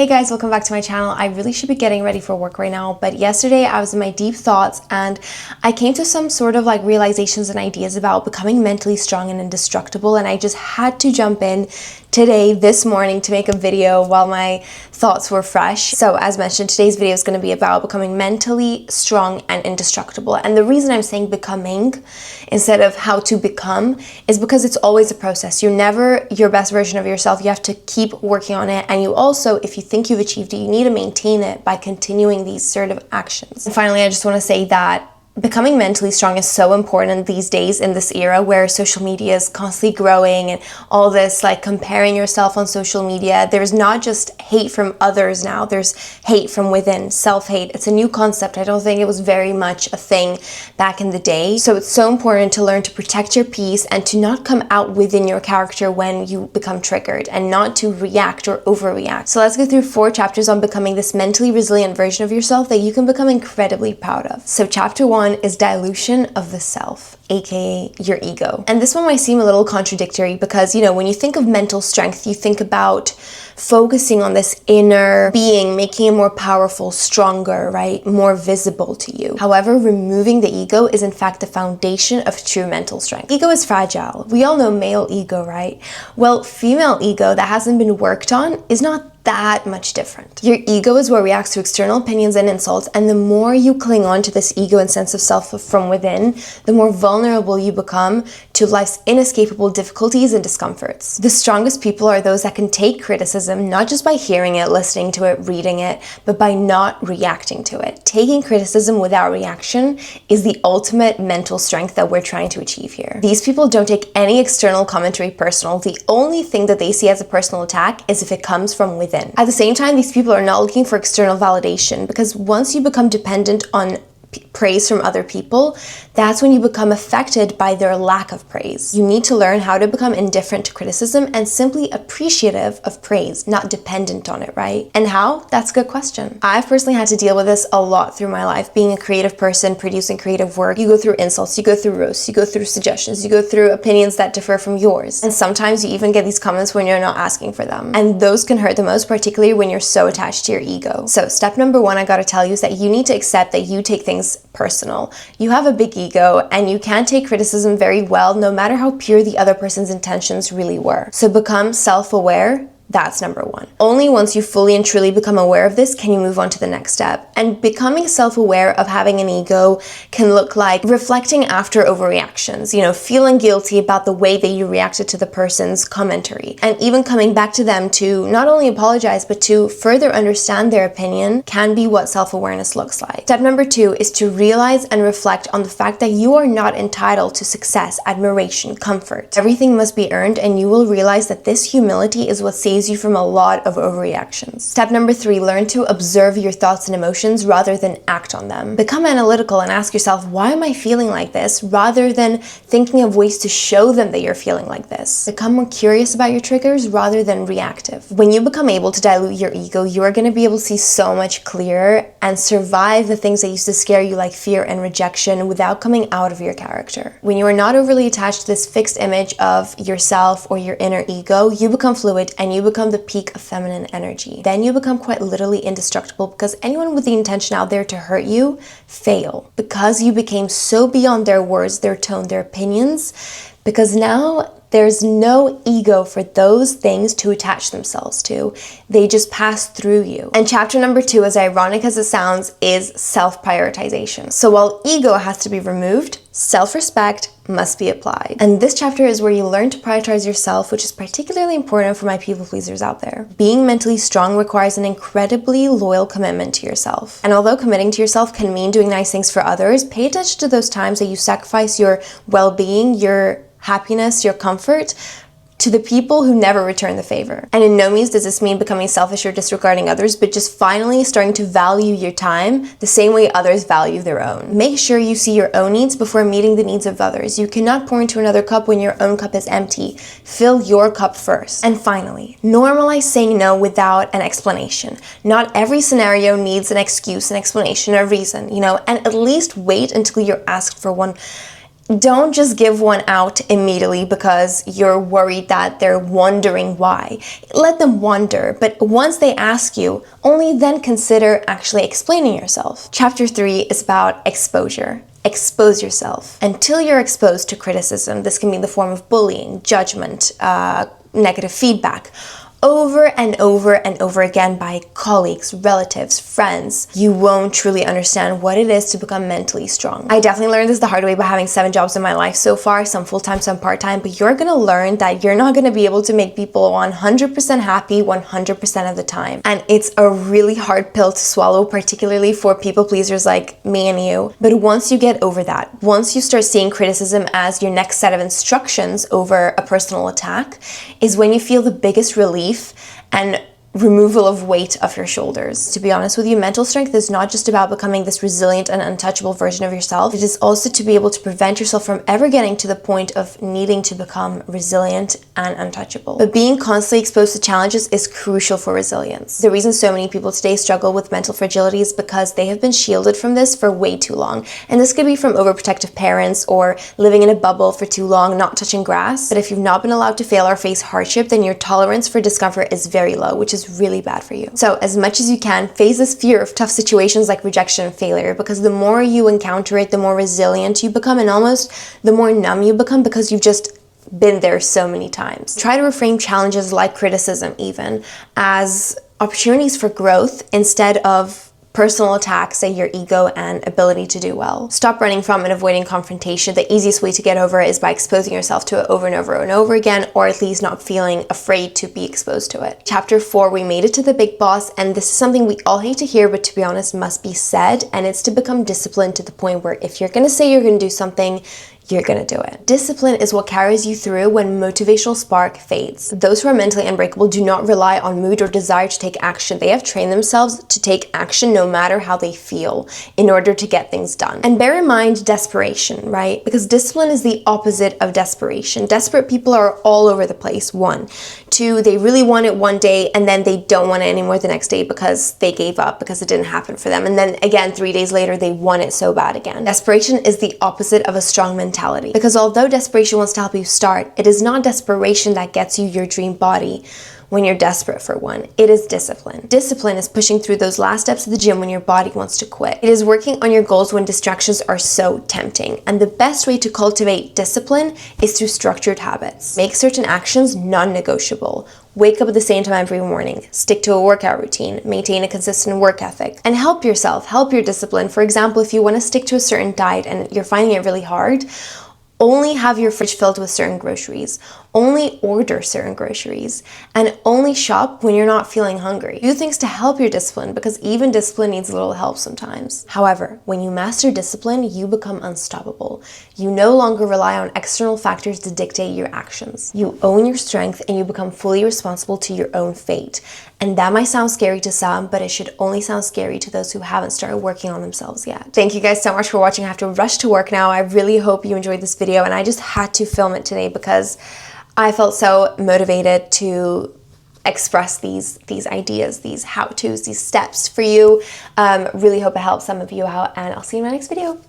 Hey guys, welcome back to my channel. I really should be getting ready for work right now, but yesterday I was in my deep thoughts and I came to some sort of like realizations and ideas about becoming mentally strong and indestructible, and I just had to jump in today, this morning, to make a video while my thoughts were fresh. So as mentioned, today's video is going to be about becoming mentally strong and indestructible. And the reason I'm saying becoming instead of how to become is because it's always a process. You're never your best version of yourself. You have to keep working on it. And you also, if you think you've achieved it, you need to maintain it by continuing these sort of actions. And finally, I just want to say that becoming mentally strong is so important these days in this era where social media is constantly growing and all this like comparing yourself on social media. There's not just hate from others now, there's hate from within, self-hate. It's a new concept. I don't think it was very much a thing back in the day. So it's so important to learn to protect your peace and to not come out within your character when you become triggered and not to react or overreact. So let's go through 4 chapters on becoming this mentally resilient version of yourself that you can become incredibly proud of. So chapter 1 is dilution of the self, aka your ego. And this one might seem a little contradictory because, you know, when you think of mental strength, you think about focusing on this inner being, making it more powerful, stronger, right? More visible to you. However, removing the ego is in fact the foundation of true mental strength. Ego is fragile. We all know male ego, right? Well, female ego that hasn't been worked on is not that much different. Your ego is what reacts to external opinions and insults, and the more you cling on to this ego and sense of self from within, the more vulnerable you become to life's inescapable difficulties and discomforts. The strongest people are those that can take criticism, not just by hearing it, listening to it, reading it, but by not reacting to it. Taking criticism without reaction is the ultimate mental strength that we're trying to achieve here. These people don't take any external commentary personal. The only thing that they see as a personal attack is if it comes from within. At the same time, these people are not looking for external validation, because once you become dependent on praise from other people, that's when you become affected by their lack of praise. You need to learn how to become indifferent to criticism and simply appreciative of praise, not dependent on it, right? And how? That's a good question. I've personally had to deal with this a lot through my life. Being a creative person, producing creative work, you go through insults, you go through roasts, you go through suggestions, you go through opinions that differ from yours. And sometimes you even get these comments when you're not asking for them. And those can hurt the most, particularly when you're so attached to your ego. So step number 1 I gotta tell you is that you need to accept that you take things personal. You have a big ego and you can't take criticism very well, no matter how pure the other person's intentions really were. So become self-aware. That's number 1. Only once you fully and truly become aware of this can you move on to the next step. And becoming self-aware of having an ego can look like reflecting after overreactions, you know, feeling guilty about the way that you reacted to the person's commentary, and even coming back to them to not only apologize, but to further understand their opinion can be what self-awareness looks like. Step number 2 is to realize and reflect on the fact that you are not entitled to success, admiration, comfort. Everything must be earned, and you will realize that this humility is what saves you from a lot of overreactions. Step number 3, learn to observe your thoughts and emotions rather than act on them. Become analytical and ask yourself, why am I feeling like this? Rather than thinking of ways to show them that you're feeling like this. Become more curious about your triggers rather than reactive. When you become able to dilute your ego, you are going to be able to see so much clearer and survive the things that used to scare you, like fear and rejection, without coming out of your character. When you are not overly attached to this fixed image of yourself or your inner ego, you become fluid and you become the peak of feminine energy. Then you become quite literally indestructible, because anyone with the intention out there to hurt you fail, because you became so beyond their words, their tone, their opinions, because now there's no ego for those things to attach themselves to. They just pass through you. And chapter number 2, as ironic as it sounds, is self-prioritization. So while ego has to be removed, self-respect must be applied. And this chapter is where you learn to prioritize yourself, which is particularly important for my people pleasers out there. Being mentally strong requires an incredibly loyal commitment to yourself. And although committing to yourself can mean doing nice things for others, pay attention to those times that you sacrifice your well-being, your happiness, your comfort, to the people who never return the favor. And in no means does this mean becoming selfish or disregarding others, but just finally starting to value your time the same way others value their own. Make sure you see your own needs before meeting the needs of others. You cannot pour into another cup when your own cup is empty. Fill your cup first. And finally, normalize saying no without an explanation. Not every scenario needs an excuse, an explanation, a reason, you know, and at least wait until you're asked for one. Don't just give one out immediately because you're worried that they're wondering why. Let them wonder, but once they ask you, only then consider actually explaining yourself. Chapter 3 is about exposure. Expose yourself. Until you're exposed to criticism, this can be in the form of bullying, judgment, negative feedback, over and over and over again by colleagues, relatives, friends, you won't truly understand what it is to become mentally strong. I definitely learned this the hard way by having 7 jobs in my life so far, some full-time, some part-time, but you're gonna learn that you're not gonna be able to make people 100% happy 100% of the time. And it's a really hard pill to swallow, particularly for people pleasers like me and you. But once you get over that, once you start seeing criticism as your next set of instructions over a personal attack, is when you feel the biggest relief and removal of weight off your shoulders. To be honest with you, mental strength is not just about becoming this resilient and untouchable version of yourself. It is also to be able to prevent yourself from ever getting to the point of needing to become resilient and untouchable. But being constantly exposed to challenges is crucial for resilience. The reason so many people today struggle with mental fragility is because they have been shielded from this for way too long. And this could be from overprotective parents or living in a bubble for too long, not touching grass. But if you've not been allowed to fail or face hardship, then your tolerance for discomfort is very low, which is really bad for you. So as much as you can, face this fear of tough situations like rejection and failure, because the more you encounter it, the more resilient you become, and almost the more numb you become because you've just been there so many times. Try to reframe challenges like criticism even as opportunities for growth instead of personal attacks at your ego and ability to do well. Stop running from and avoiding confrontation. The easiest way to get over it is by exposing yourself to it over and over and over again, or at least not feeling afraid to be exposed to it. Chapter 4, we made it to the big boss, and this is something we all hate to hear, but to be honest, must be said, and it's to become disciplined to the point where if you're gonna say you're gonna do something, you're gonna do it. Discipline is what carries you through when motivational spark fades. Those who are mentally unbreakable do not rely on mood or desire to take action. They have trained themselves to take action no matter how they feel in order to get things done. And bear in mind desperation, right? Because discipline is the opposite of desperation. Desperate people are all over the place, 1. 2, they really want it one day and then they don't want it anymore the next day because they gave up, because it didn't happen for them. And then again, 3 days later, they want it so bad again. Desperation is the opposite of a strong mentality. Because although desperation wants to help you start, it is not desperation that gets you your dream body when you're desperate for one. It is discipline. Discipline is pushing through those last steps of the gym when your body wants to quit. It is working on your goals when distractions are so tempting. And the best way to cultivate discipline is through structured habits. Make certain actions non-negotiable. Wake up at the same time every morning. Stick to a workout routine. Maintain a consistent work ethic. And help yourself. Help your discipline. For example, if you want to stick to a certain diet and you're finding it really hard, only have your fridge filled with certain groceries. Only order certain groceries, and only shop when you're not feeling hungry. Do things to help your discipline, because even discipline needs a little help sometimes. However, when you master discipline, you become unstoppable. You no longer rely on external factors to dictate your actions. You own your strength and you become fully responsible to your own fate. And that might sound scary to some, but it should only sound scary to those who haven't started working on themselves yet. Thank you guys so much for watching. I have to rush to work now. I really hope you enjoyed this video, and I just had to film it today because I felt so motivated to express these ideas, these how-tos, these steps for you. Really hope it helps some of you out, and I'll see you in my next video.